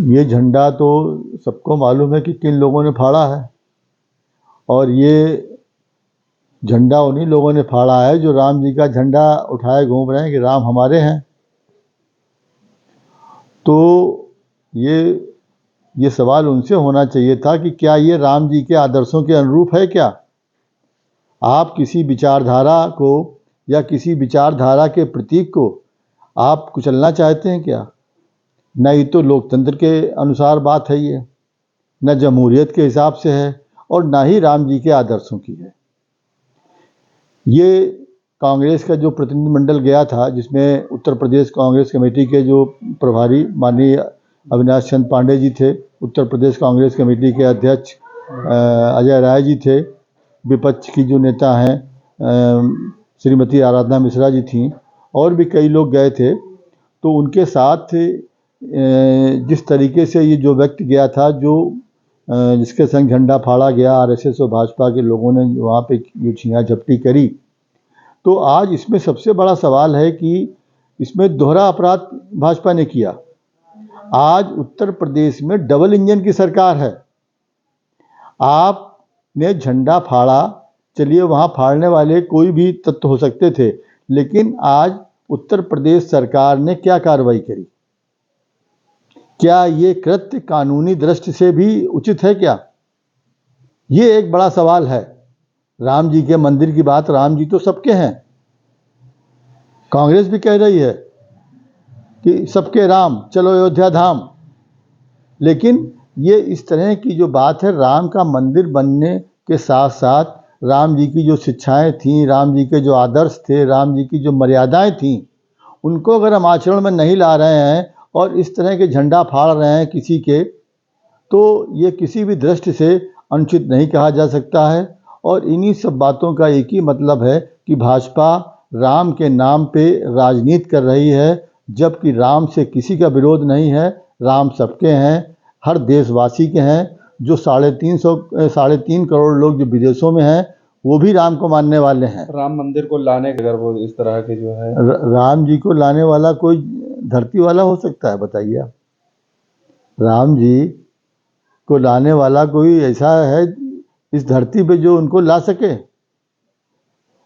ये झंडा तो सबको मालूम है कि किन लोगों ने फाड़ा है, और ये झंडा उन्हीं लोगों ने फाड़ा है जो राम जी का झंडा उठाए घूम रहे हैं कि राम हमारे हैं। तो ये सवाल उनसे होना चाहिए था कि क्या ये राम जी के आदर्शों के अनुरूप है क्या? आप किसी विचारधारा को या किसी विचारधारा के प्रतीक को आप कुचलना चाहते हैं क्या? न ये तो लोकतंत्र के अनुसार बात है, ये न जमहूरियत के हिसाब से है, और ना ही राम जी के आदर्शों की है। ये कांग्रेस का जो प्रतिनिधिमंडल गया था, जिसमें उत्तर प्रदेश कांग्रेस कमेटी के जो प्रभारी माननीय अविनाश चंद्र पांडे जी थे, उत्तर प्रदेश कांग्रेस कमेटी के अध्यक्ष अजय राय जी थे, विपक्ष की जो नेता हैं श्रीमती आराधना मिश्रा जी थीं, और भी कई लोग गए थे। तो उनके साथ जिस तरीके से ये जो व्यक्ति गया था, जो जिसके संग झंडा फाड़ा गया, आरएसएस और भाजपा के लोगों ने वहाँ पे ये छीना झपटी करी, तो आज इसमें सबसे बड़ा सवाल है कि इसमें दोहरा अपराध भाजपा ने किया। आज उत्तर प्रदेश में डबल इंजन की सरकार है। आपने झंडा फाड़ा, चलिए वहाँ फाड़ने वाले कोई भी तत्व हो सकते थे, लेकिन आज उत्तर प्रदेश सरकार ने क्या कार्रवाई करी? क्या ये कृत्य कानूनी दृष्टि से भी उचित है क्या? ये एक बड़ा सवाल है। राम जी के मंदिर की बात, राम जी तो सबके हैं। कांग्रेस भी कह रही है कि सबके राम, चलो अयोध्या धाम। लेकिन ये इस तरह की जो बात है, राम का मंदिर बनने के साथ साथ राम जी की जो शिक्षाएं थीं, राम जी के जो आदर्श थे, राम जी की जो मर्यादाएं थीं, उनको अगर हम आचरण में नहीं ला रहे हैं और इस तरह के झंडा फाड़ रहे हैं किसी के, तो ये किसी भी दृष्टि से अनुचित नहीं कहा जा सकता है। और इन्हीं सब बातों का एक ही मतलब है कि भाजपा राम के नाम पे राजनीति कर रही है, जबकि राम से किसी का विरोध नहीं है। राम सबके हैं, हर देशवासी के हैं। जो 3.5 करोड़ लोग जो विदेशों में हैं, वो भी राम को मानने वाले हैं। राम मंदिर को लाने के, अगर वो इस तरह के जो है राम जी को लाने वाला कोई धरती वाला हो सकता है? बताइए आप। राम जी को लाने वाला कोई ऐसा है इस धरती पे जो उनको ला सके?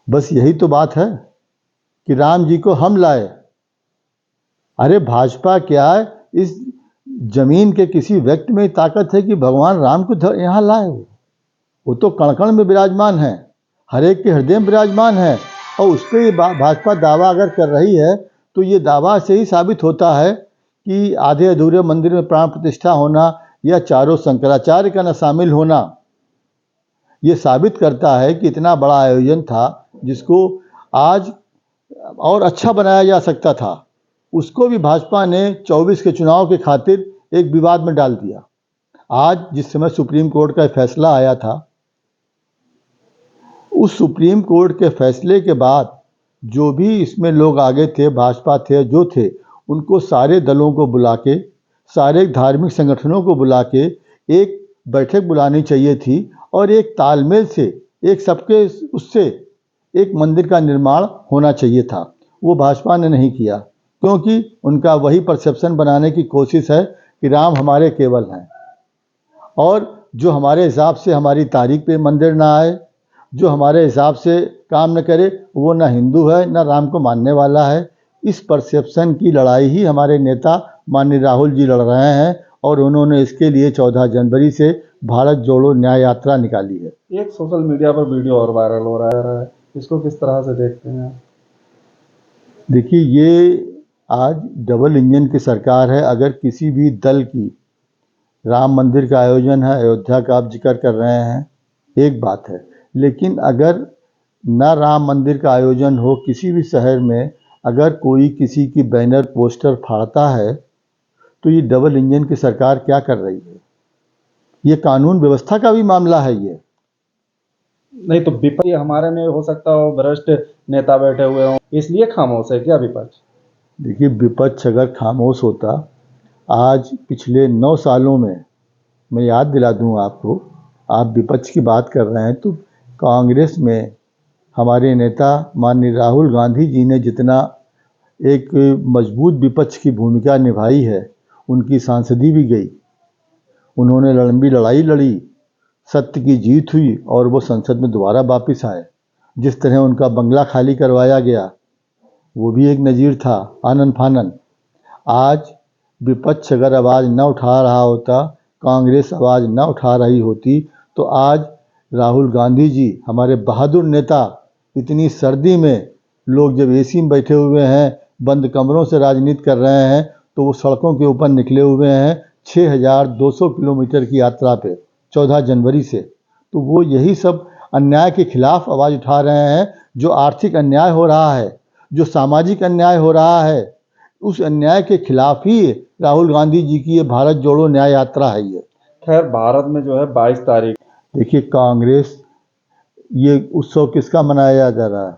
बस यही तो बात है कि राम जी को हम लाए। अरे भाजपा क्या है, इस जमीन के किसी व्यक्ति में ताकत है कि भगवान राम को यहाँ लाए? वो तो कण कण में विराजमान है, हर एक के हृदय में विराजमान है। और उस पर भाजपा दावा अगर कर रही है, तो ये दावा से ही साबित होता है कि आधे अधूरे मंदिर में प्राण प्रतिष्ठा होना या चारों शंकराचार्य का न शामिल होना, ये साबित करता है कि इतना बड़ा आयोजन था जिसको आज और अच्छा बनाया जा सकता था, उसको भी भाजपा ने 24 के चुनाव के खातिर एक विवाद में डाल दिया। आज जिस समय सुप्रीम कोर्ट का फैसला आया था, उस सुप्रीम कोर्ट के फैसले के बाद जो भी इसमें लोग आगे थे, भाजपा थे जो थे, उनको सारे दलों को बुला के, सारे धार्मिक संगठनों को बुला के एक बैठक बुलानी चाहिए थी और एक तालमेल से, एक सबके उससे एक मंदिर का निर्माण होना चाहिए था। वो भाजपा ने नहीं किया, क्योंकि उनका वही परसेप्शन बनाने की कोशिश है कि राम हमारे केवल हैं, और जो हमारे हिसाब से हमारी तारीख पे मंदिर ना आए, जो हमारे हिसाब से काम न करे, वो ना हिंदू है ना राम को मानने वाला है। इस परसेप्शन की लड़ाई ही हमारे नेता माननीय राहुल जी लड़ रहे हैं, और उन्होंने इसके लिए 14 जनवरी से भारत जोड़ो न्याय यात्रा निकाली है। एक सोशल मीडिया पर वीडियो और वायरल हो रहा है, इसको किस तरह से देखते हैं? देखिए, ये आज डबल इंजन की सरकार है। अगर किसी भी दल की राम मंदिर का आयोजन है, अयोध्या का आप जिक्र कर रहे हैं, एक बात है, लेकिन अगर ना राम मंदिर का आयोजन हो, किसी भी शहर में अगर कोई किसी की बैनर पोस्टर फाड़ता है, तो ये डबल इंजन की सरकार क्या कर रही है? ये कानून व्यवस्था का भी मामला है। ये नहीं तो विपक्ष हमारे में हो सकता हो भ्रष्ट नेता बैठे हुए हों, इसलिए खामोश है क्या विपक्ष? देखिए, विपक्ष अगर खामोश होता, आज पिछले 9 सालों में, मैं याद दिला दूं आपको, आप विपक्ष की बात कर रहे हैं, तो कांग्रेस में हमारे नेता माननीय राहुल गांधी जी ने जितना एक मजबूत विपक्ष की भूमिका निभाई है, उनकी सांसदी भी गई, उन्होंने लंबी लड़ाई लड़ी, सत्य की जीत हुई और वो संसद में दोबारा वापस आए। जिस तरह उनका बंगला खाली करवाया गया वो भी एक नज़ीर था, आनन फानन। आज विपक्ष अगर आवाज़ न उठा रहा होता, कांग्रेस आवाज़ न उठा रही होती, तो आज राहुल गांधी जी, हमारे बहादुर नेता, इतनी सर्दी में लोग जब एसी में बैठे हुए हैं, बंद कमरों से राजनीति कर रहे हैं, तो वो सड़कों के ऊपर निकले हुए हैं 6200 किलोमीटर की यात्रा पे 14 जनवरी से। तो वो यही सब अन्याय के खिलाफ आवाज़ उठा रहे हैं। जो आर्थिक अन्याय हो रहा है, जो सामाजिक अन्याय हो रहा है, उस अन्याय के खिलाफ ही राहुल गांधी जी की ये भारत जोड़ो न्याय यात्रा है। ये खैर भारत में जो है 22 तारीख, देखिए, कांग्रेस, ये उत्सव किसका मनाया जा रहा है?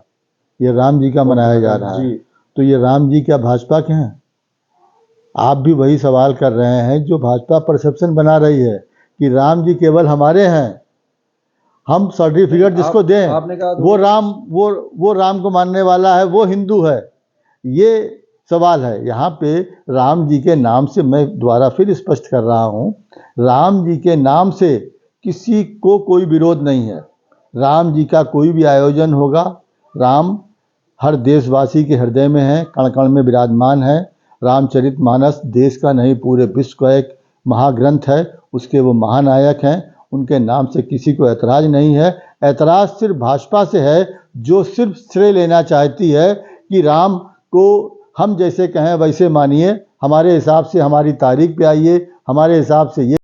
ये राम जी का मनाया जा रहा है। जी। तो ये राम जी क्या भाजपा के हैं? आप भी वही सवाल कर रहे हैं जो भाजपा परसेप्शन बना रही है कि राम जी केवल हमारे हैं, हम सर्टिफिकेट जिसको दें आपने कहा वो राम को मानने वाला है, वो हिंदू है। ये सवाल है। यहाँ पे राम जी के नाम से, मैं दोबारा फिर स्पष्ट कर रहा हूँ, राम जी के नाम से किसी को कोई विरोध नहीं है। राम जी का कोई भी आयोजन होगा, राम हर देशवासी के हृदय में है, कण कण में विराजमान है। रामचरितमानस देश का नहीं पूरे विश्व का एक महाग्रंथ है, उसके वो महानायक हैं। उनके नाम से किसी को ऐतराज़ नहीं है। ऐतराज़ सिर्फ भाजपा से है, जो सिर्फ श्रेय लेना चाहती है कि राम को हम जैसे कहें वैसे मानिए, हमारे हिसाब से हमारी तारीख पे आइए, हमारे हिसाब से ये